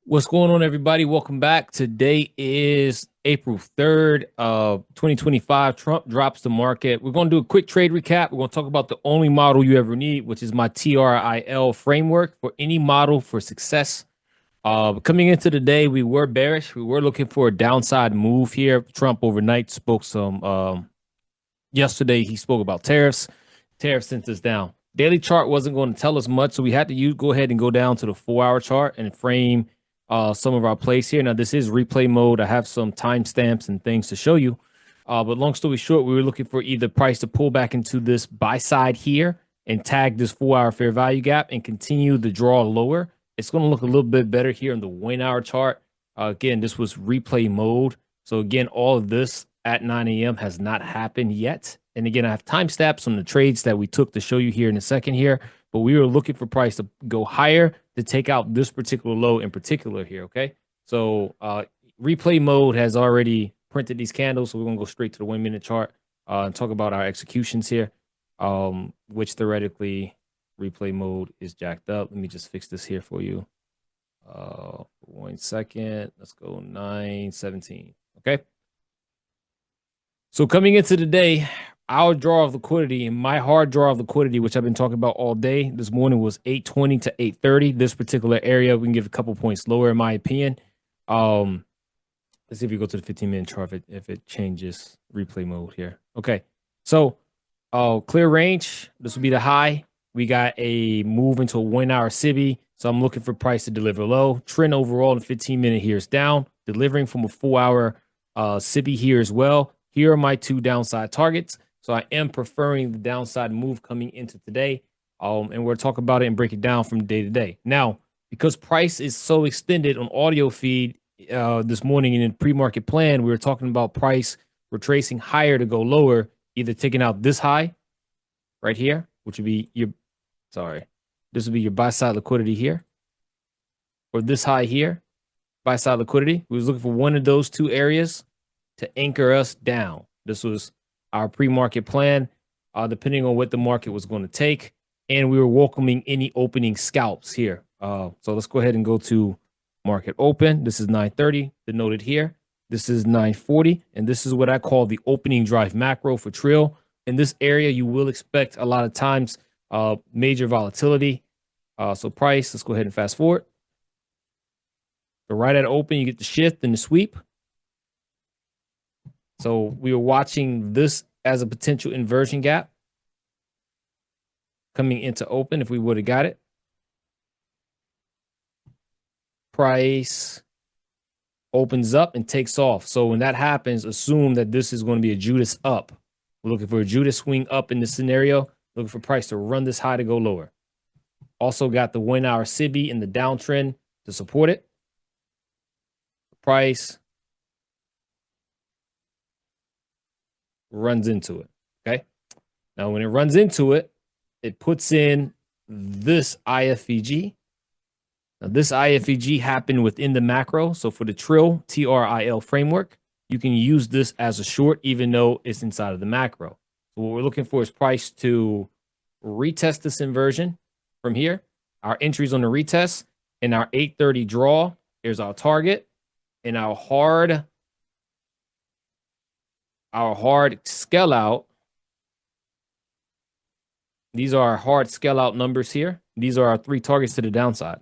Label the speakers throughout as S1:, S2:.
S1: What's going on, everybody? Welcome back. Today is April 3rd, 2025. Trump drops the market. We're going to do a quick trade recap. We're going to talk about the only model you ever need, which is my T.R.I.L framework for any model for success. Coming into the day, we were bearish. We were looking for a downside move here. Trump overnight spoke yesterday he spoke about tariffs. Tariffs sent us down. Daily chart wasn't going to tell us much, so we had to go ahead and go down to the 4-hour chart and frame some of our plays here. Now, this is replay mode. I have some timestamps and things to show you. But long story short, we were looking for either price to pull back into this buy side here and tag this 4-hour fair value gap and continue the draw lower. It's going to look a little bit better here in the 1-hour chart. Again, this was replay mode. So again, all of this at 9 a.m. has not happened yet. And again, I have timestamps on the trades that we took to show you here in a second here. But we were looking for price to go higher to take out this particular low in particular here, okay? So replay mode has already printed these candles, so we're going to go straight to the 1-minute chart and talk about our executions here, which theoretically replay mode is jacked up. Let me just fix this here for you. 1 second. Let's go 9:17, okay? So coming into the day, our draw of liquidity and my hard draw of liquidity, which I've been talking about all day this morning, was 820 to 830. This particular area, we can give a couple points lower, in my opinion. Let's see if we go to the 15-minute chart if it changes replay mode here. Okay, so clear range. This will be the high. We got a move into a 1-hour SIBI, so I'm looking for price to deliver low. Trend overall in 15-minute here is down, delivering from a 4-hour SIBI here as well. Here are my two downside targets. So I am preferring the downside move coming into today. And we'll talk about it and break it down from day to day. Now, because price is so extended on audio feed this morning and in pre-market plan, we were talking about price retracing higher to go lower, either taking out this high right here, which would be this would be your buy side liquidity here, or this high here, buy side liquidity. We was looking for one of those two areas to anchor us down. This was our pre-market plan, depending on what the market was going to take. And we were welcoming any opening scalps here. So let's go ahead and go to market open. This is 9:30, denoted here. This is 9:40. And this is what I call the opening drive macro for T.R.I.L. In this area, you will expect a lot of times major volatility. So price, let's go ahead and fast forward. So right at open, you get the shift and the sweep. So we were watching this as a potential inversion gap coming into open if we would have got it. Price opens up and takes off. So when that happens, assume that this is going to be a Judas up. We're looking for a Judas swing up in this scenario, looking for price to run this high to go lower. Also got the 1-hour SIBI in the downtrend to support it. Price runs into it, okay? Now, when it runs into it, it puts in this IFVG. Now, this IFVG happened within the macro. So for the T.R.I.L, T-R-I-L framework, you can use this as a short, even though it's inside of the macro. So what we're looking for is price to retest this inversion from here. Our entries on the retest and our 8:30 draw. Here's our target and our hard scale out. These are our hard scale out numbers here. These are our 3 targets to the downside.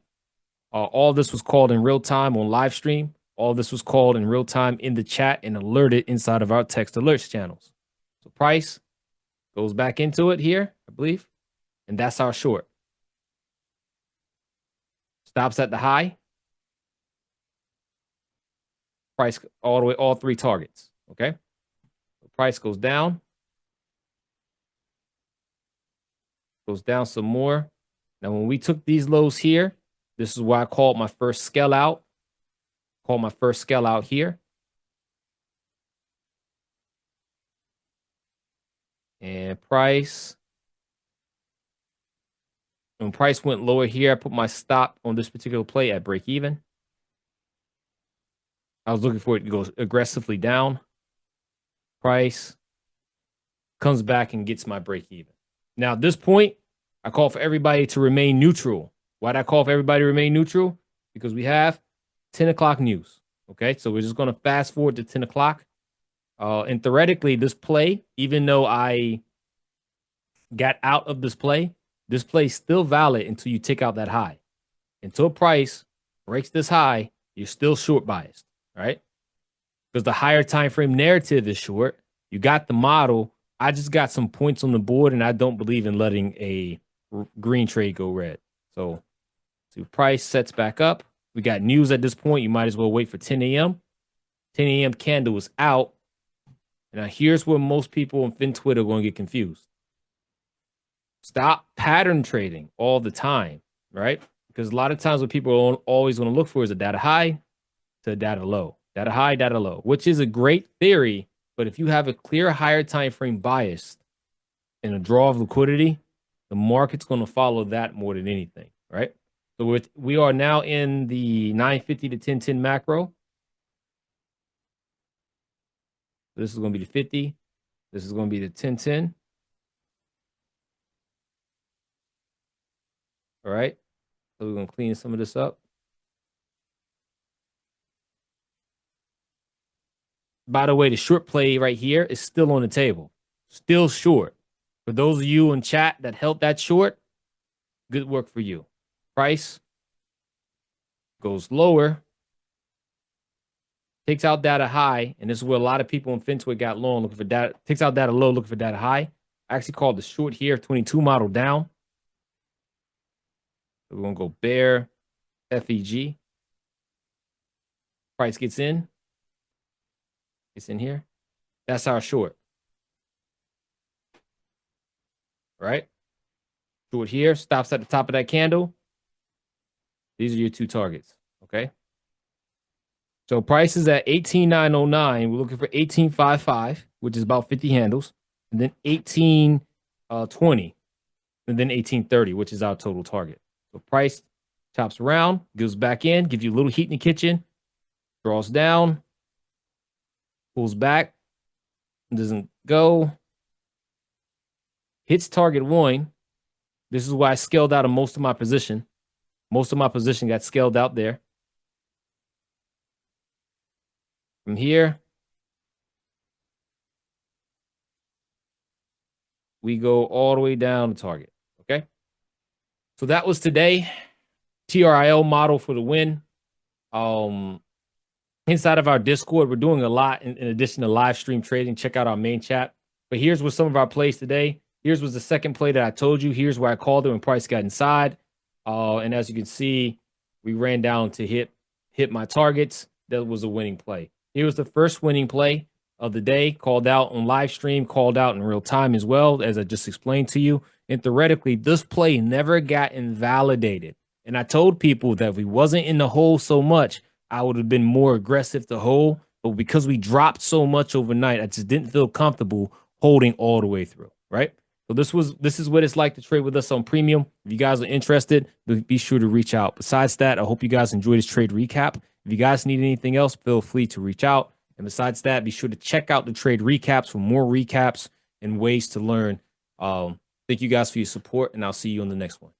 S1: All this was called in real time on live stream. All this was called in real time in the chat and alerted inside of our text alerts channels. So price goes back into it here, I believe. And that's our short. Stops at the high. Price all the way, all 3 targets. Okay. Price goes down. Goes down some more. Now, when we took these lows here, this is why I called my first scale out. Called my first scale out here. And price. When price went lower here, I put my stop on this particular play at break even. I was looking for it to go aggressively down. Price comes back and gets my break even. Now, at this point, I call for everybody to remain neutral. Why did I call for everybody to remain neutral? Because we have 10 o'clock news. Okay, so we're just going to fast forward to 10 o'clock. And theoretically, this play, even though I got out of this play is still valid until you take out that high. Until price breaks this high, you're still short biased, right? Because the higher time frame narrative is short. You got the model. I just got some points on the board, and I don't believe in letting a green trade go red. So price sets back up. We got news at this point. You might as well wait for 10 a.m. 10 a.m. candle is out. Now, here's where most people on FinTwit are going to get confused. Stop pattern trading all the time, right? Because a lot of times what people are always going to look for is a data high to a data low. Data high, data low, which is a great theory. But if you have a clear higher time frame bias and a draw of liquidity, the market's going to follow that more than anything, right? So we are now in the 950 to 1010 macro. This is going to be the 50. This is going to be the 1010. All right. So we're going to clean some of this up. By the way, the short play right here is still on the table. Still short. For those of you in chat that held that short, good work for you. Price goes lower, takes out data high, and this is where a lot of people in FinTwit got long looking for data, takes out data low, looking for data high. I actually called the short here 22 model down. So we're going to go bear, FEG. Price gets in. It's in here. That's our short. Right? Short here, stops at the top of that candle. These are your two targets. Okay. So price is at 18,909. We're looking for 1855, which is about 50 handles, and then 1820, and then 1830, which is our total target. So price chops around, goes back in, gives you a little heat in the kitchen, draws down, pulls back, doesn't go, hits target one. This is why I scaled out of most of my position. Most of my position got scaled out there. From here, we go all the way down to target. Okay. So that was today. T.R.I.L model for the win. Inside of our Discord, we're doing a lot in addition to live stream trading. Check out our main chat. But here's what some of our plays today. Here's was the second play that I told you. Here's where I called it when price got inside. And as you can see, we ran down to hit my targets. That was a winning play. Here was the first winning play of the day, called out on live stream, called out in real time as well, as I just explained to you. And theoretically, this play never got invalidated. And I told people that if we wasn't in the hole so much, I would have been more aggressive to hold. But because we dropped so much overnight, I just didn't feel comfortable holding all the way through, right? So this is what it's like to trade with us on Premium. If you guys are interested, be sure to reach out. Besides that, I hope you guys enjoyed this trade recap. If you guys need anything else, feel free to reach out. And besides that, be sure to check out the trade recaps for more recaps and ways to learn. Thank you guys for your support, and I'll see you on the next one.